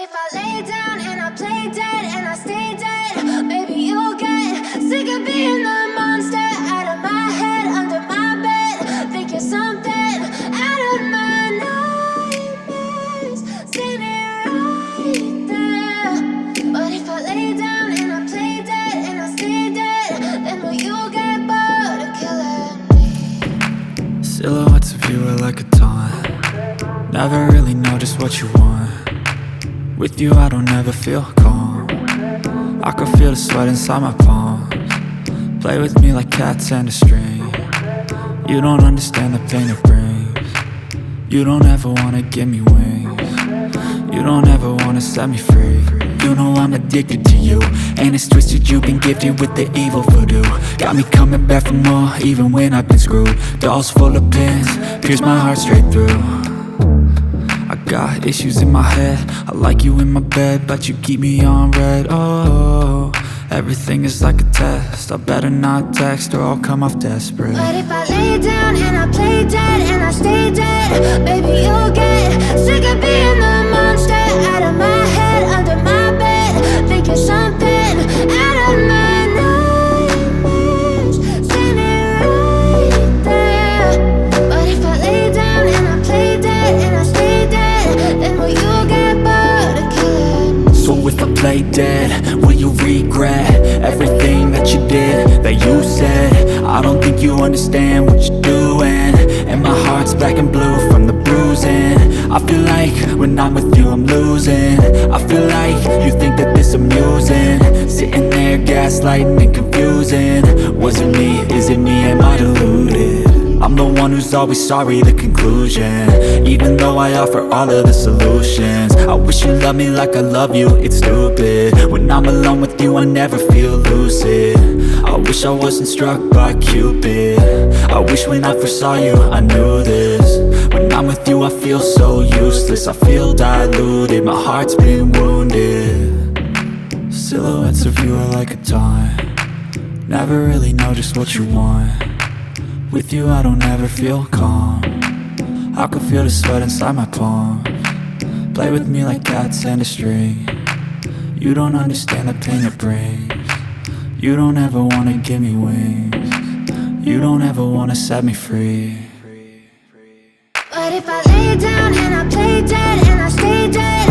if I lay down and I play dead and I stay dead, maybe you'll get sick of being the monster out of my head, under my bed. Think you're something out of my nightmares, standing right there. But if I lay down and I play dead and I stay dead, then will you get bored of killing me? Silhouettes of you are like a taunt. Never really know just what you want. With you I don't ever feel calm. I can feel the sweat inside my palms. Play with me like cats and a string. You don't understand the pain it brings. You don't ever wanna give me wings. You don't ever wanna set me free. You know I'm addicted to you, and it's twisted, you've been gifted with the evil voodoo. Got me coming back for more, even when I've been screwed. Dolls full of pins, pierce my heart straight through. I got issues in my head, I like you in my bed, but you keep me on red. Oh, everything is like a test, I better not text or I'll come off desperate. But if I lay down and I play dead and I stay dead, baby you'll get sick of being the monster out of my head, under my bed. Think you're something out of my nightmares, standing right there. But if I lay down and I play dead and I stay dead, then will you get bored of killing me? So if I play dead, will you regret everything that you did, that you said? I don't think you understand what you're doing, and my heart's black and blue from the bruising. I feel like when I'm with you I'm losing. I feel like you think that this amusing, sitting there gaslighting and confusing. Was it me? Is it me? Am I deluded? I'm the one who's always sorry, the conclusion, even though I offer all of the solutions. I wish you loved me like I love you, it's stupid. When I'm alone with you I never feel lucid. I wish I wasn't struck by Cupid. I wish when I first saw you I knew this. When I'm with you I feel so useless, I feel diluted, my heart's been wounded. Silhouettes of you are like a taunt. Never really know just what you want. With you I don't ever feel calm. I can feel the sweat inside my palms. Play with me like cats and a string. You don't understand the pain it brings. You don't ever wanna give me wings. You don't ever wanna set me free. But if I lay down and I play dead and I stay dead,